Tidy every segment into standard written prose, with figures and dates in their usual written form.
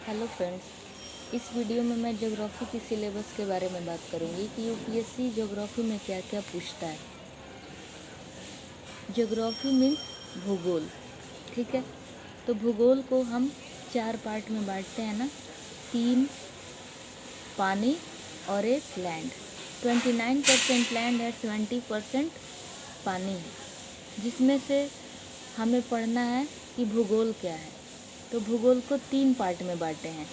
Hello friends. इस video में मैं ज्योग्राफी की सिलेबस के बारे में बात करूंगी कि यूपीएससी ज्योग्राफी में क्या क्या पूछता है। ज्योग्राफी मीन्स भूगोल, ठीक है। तो भूगोल को हम 4 पार्ट में बांटते हैं ना, 3 पानी और 1 लैंड। 29% लैंड है, 70% पानी है, जिसमें से हमें पढ़ना है कि भूगोल क्या है। तो भूगोल को 3 पार्ट में बांटे हैं,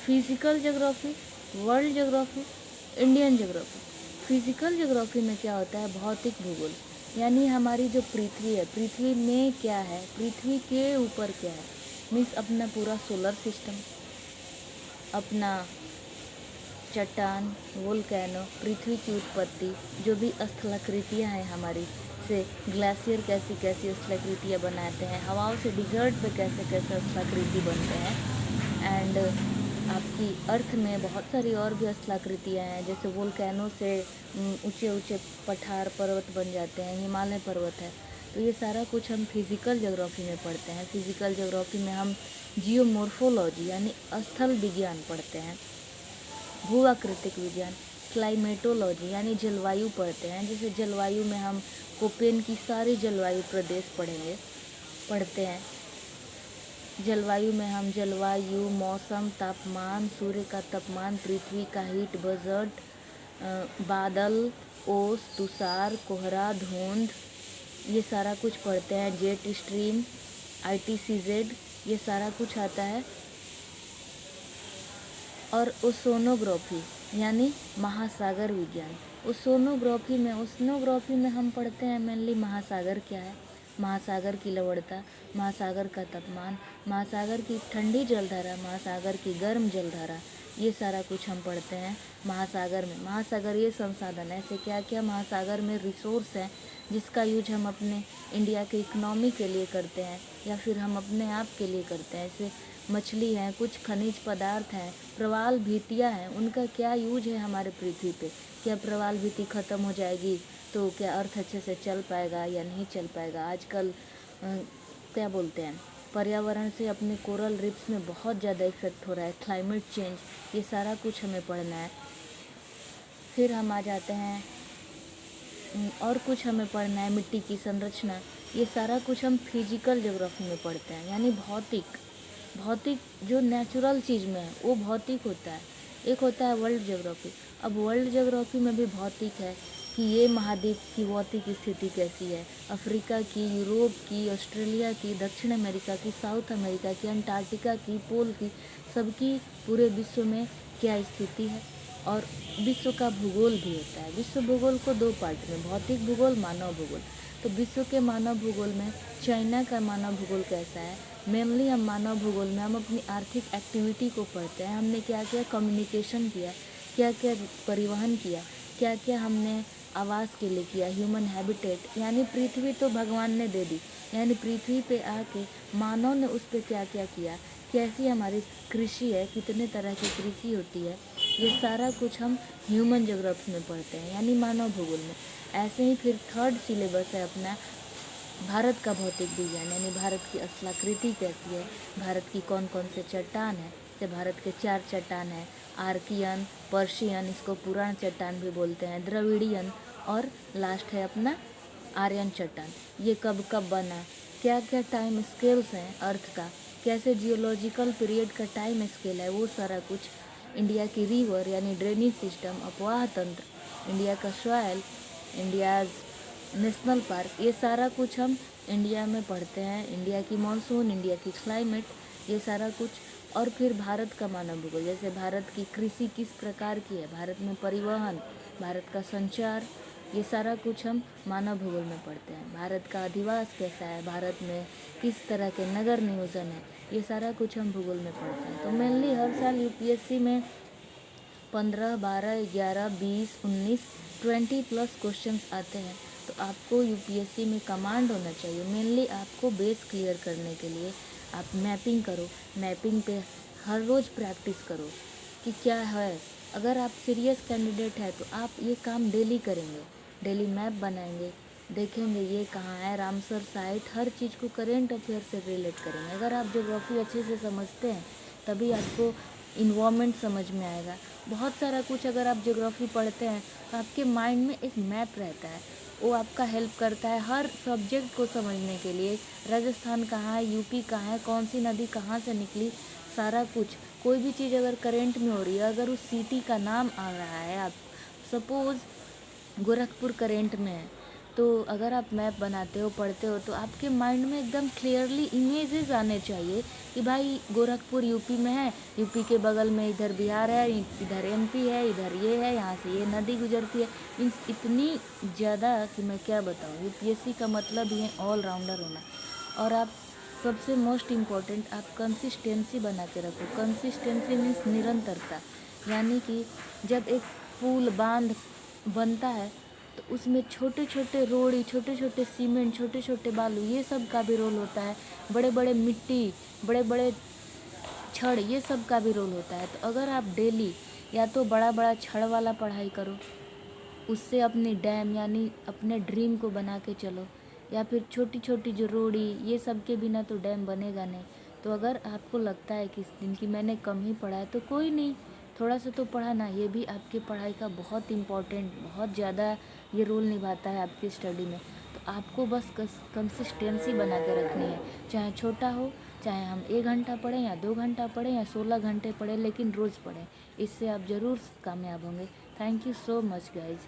physical geography, world geography, Indian geography. Physical geography में क्या होता है, भौतिक भूगोल, यानी हमारी जो पृथ्वी है, पृथ्वी में क्या है, पृथ्वी के ऊपर क्या है, मीन्स अपना पूरा सोलर सिस्टम, अपना चट्टान, वोल्केनो, पृथ्वी की उत्पत्ति, जो भी स्थलाकृतियाँ हैं हमारी, से ग्लेशियर कैसी कैसी स्थलाकृतियाँ बनाते हैं, हवाओं से डिजर्ट पे कैसे कैसे स्थलाकृति बनते हैं। एंड आपकी अर्थ में बहुत सारी और भी स्थलाकृतियाँ हैं, जैसे वोल्केनो से ऊंचे ऊंचे पठार पर्वत बन जाते हैं, हिमालय पर्वत है। तो ये सारा कुछ हम फिजिकल ज्योग्राफी में पढ़ते हैं। फिजिकल ज्योग्राफी में हम जियोमॉर्फोलॉजी यानी स्थल विज्ञान पढ़ते हैं, भूआकृतिक विज्ञान, क्लाइमेटोलॉजी यानी जलवायु पढ़ते हैं। जैसे जलवायु में हम कोपेन की सारी जलवायु प्रदेश पढ़ते हैं। जलवायु में हम जलवायु, मौसम, तापमान, सूर्य का तापमान, पृथ्वी का हीट बजट, बादल, ओस, तुषार, कोहरा, धुंध, ये सारा कुछ पढ़ते हैं। जेट स्ट्रीम, ITCZ, ये सारा कुछ आता है। और ओसोनोग्राफी यानी महासागर विज्ञान। ओसोनोग्राफी में हम पढ़ते हैं मेनली महासागर क्या है, महासागर की लवणता, महासागर का तापमान, महासागर की ठंडी जलधारा, महासागर की गर्म जलधारा, ये सारा कुछ हम पढ़ते हैं महासागर में। महासागरीय संसाधन, ऐसे क्या क्या महासागर में रिसोर्स हैं जिसका यूज हम अपने इंडिया के इकोनॉमी के लिए करते हैं या फिर हम अपने आप के लिए करते हैं। ऐसे मछली हैं, कुछ खनिज पदार्थ हैं, प्रवाल भित्तियाँ हैं, उनका क्या यूज है हमारे पृथ्वी पे। क्या प्रवाल भित्ति ख़त्म हो जाएगी तो क्या अर्थ अच्छे से चल पाएगा या नहीं चल पाएगा। आजकल क्या बोलते हैं, पर्यावरण से अपने कोरल रिप्स में बहुत ज़्यादा इफेक्ट हो रहा है, क्लाइमेट चेंज, ये सारा कुछ हमें पढ़ना है। फिर हम आ जाते हैं और कुछ हमें पढ़ना है, मिट्टी की संरचना, ये सारा कुछ हम फिजिकल ज्योग्राफी में पढ़ते हैं, यानी भौतिक जो नेचुरल चीज़ में है वो भौतिक होता है। एक होता है वर्ल्ड ज्योग्राफी। अब वर्ल्ड ज्योग्राफी में भी भौतिक है कि ये महाद्वीप की भौतिक स्थिति कैसी है, अफ्रीका की, यूरोप की, ऑस्ट्रेलिया की, दक्षिण अमेरिका की, साउथ अमेरिका की, अंटार्कटिका की, पोल की, सबकी पूरे विश्व में क्या स्थिति है। और विश्व का भूगोल भी होता है। विश्व भूगोल को 2 पार्ट में, भौतिक भूगोल, मानव भूगोल। तो विश्व के मानव भूगोल में चाइना का मानव भूगोल कैसा है, मेनली हम मानव भूगोल में हम अपनी आर्थिक एक्टिविटी को पढ़ते हैं। हमने क्या क्या कम्युनिकेशन किया, क्या क्या परिवहन किया, क्या क्या हमने आवास के लिए किया, ह्यूमन हैबिटेट, यानी पृथ्वी तो भगवान ने दे दी, यानी पृथ्वी पे आके मानव ने उस पर क्या क्या किया, कैसी हमारी कृषि है, कितने तरह की कृषि होती है, ये सारा कुछ हम ह्यूमन ज्योग्राफी में पढ़ते हैं, यानी मानव भूगोल में। ऐसे ही फिर 3rd सिलेबस है अपना भारत का भौतिक विज्ञान, यानी भारत की स्थलाकृति कैसी है, भारत की कौन कौन से चट्टान है। जैसे भारत के 4 चट्टान हैं, आर्कियन, पर्शियन, इसको पुराण चट्टान भी बोलते हैं, द्रविड़ियन, और लास्ट है अपना आर्यन चट्टान। ये कब कब बना, क्या क्या टाइम स्केल्स हैं अर्थ का, कैसे जियोलॉजिकल पीरियड का टाइम स्केल है, वो सारा कुछ। इंडिया की रिवर यानी ड्रेनेज सिस्टम, अपवाह तंत्र, इंडिया का सॉयल, इंडियाज़ नेशनल पार्क, ये सारा कुछ हम इंडिया में पढ़ते हैं। इंडिया की मानसून, इंडिया की क्लाइमेट, ये सारा कुछ। और फिर भारत का मानव भूगोल, जैसे भारत की कृषि किस प्रकार की है, भारत में परिवहन, भारत का संचार, ये सारा कुछ हम मानव भूगोल में पढ़ते हैं। भारत का अधिवास कैसा है, भारत में किस तरह के नगर नियोजन है, ये सारा कुछ हम भूगोल में पढ़ते हैं। तो मेनली हर साल यूपीएससी में 15, 12, 11, 20, 19, 20+ क्वेश्चंस आते हैं। तो आपको यूपीएससी में कमांड होना चाहिए। मेनली आपको बेस क्लियर करने के लिए आप मैपिंग करो, मैपिंग पे हर रोज़ प्रैक्टिस करो कि क्या है। अगर आप सीरियस कैंडिडेट है तो आप ये काम डेली करेंगे, डेली मैप बनाएंगे, देखेंगे ये कहाँ है, रामसर साइट, हर चीज़ को करेंट अफेयर से रिलेट करेंगे। अगर आप ज्योग्राफी अच्छे से समझते हैं तभी आपको इन्वायरमेंट समझ में आएगा। बहुत सारा कुछ अगर आप ज्योग्राफी पढ़ते हैं तो आपके माइंड में एक मैप रहता है, वो आपका हेल्प करता है हर सब्जेक्ट को समझने के लिए। राजस्थान कहाँ है, यूपी कहाँ है, कौन सी नदी कहाँ से निकली, सारा कुछ। कोई भी चीज़ अगर करंट में हो रही है, अगर उस सिटी का नाम आ रहा है, आप सपोज़ गोरखपुर करंट में है, तो अगर आप मैप बनाते हो, पढ़ते हो, तो आपके माइंड में एकदम क्लियरली इमेजेस आने चाहिए कि भाई गोरखपुर यूपी में है, यूपी के बगल में इधर बिहार है, इधर एमपी है, इधर ये है, यहाँ से ये नदी गुजरती है। मीन्स इतनी ज़्यादा कि मैं क्या बताऊँ। यूपीएससी का मतलब ही है ऑलराउंडर होना। और आप सबसे मोस्ट इम्पॉर्टेंट, आप कंसिस्टेंसी बना के रखो। कंसिस्टेंसी मीन्स निरंतरता, यानी कि जब एक पुल बांध बनता है तो उसमें छोटे छोटे रोड़ी, छोटे छोटे सीमेंट, छोटे छोटे बालू, ये सब का भी रोल होता है। बड़े बड़े मिट्टी, बड़े बड़े छड़, ये सब का भी रोल होता है। तो अगर आप डेली या तो बड़ा बड़ा छड़ वाला पढ़ाई करो, उससे अपनी डैम यानी अपने ड्रीम को बना के चलो, या फिर छोटी छोटी जो रोड़ी, ये सब के बिना तो डैम बनेगा नहीं। तो अगर आपको लगता है कि इस दिन की मैंने कम ही पढ़ा है तो कोई नहीं, थोड़ा सा तो पढ़ा ना, ये भी आपकी पढ़ाई का बहुत इम्पोर्टेंट, बहुत ज़्यादा ये रोल निभाता है आपकी स्टडी में। तो आपको बस कंसिस्टेंसी बना के रखनी है, चाहे छोटा हो, चाहे हम 1 घंटा पढ़ें या 2 घंटा पढ़ें या 16 घंटे पढ़ें, लेकिन रोज़ पढ़ें। इससे आप ज़रूर कामयाब होंगे। Thank you so much guys.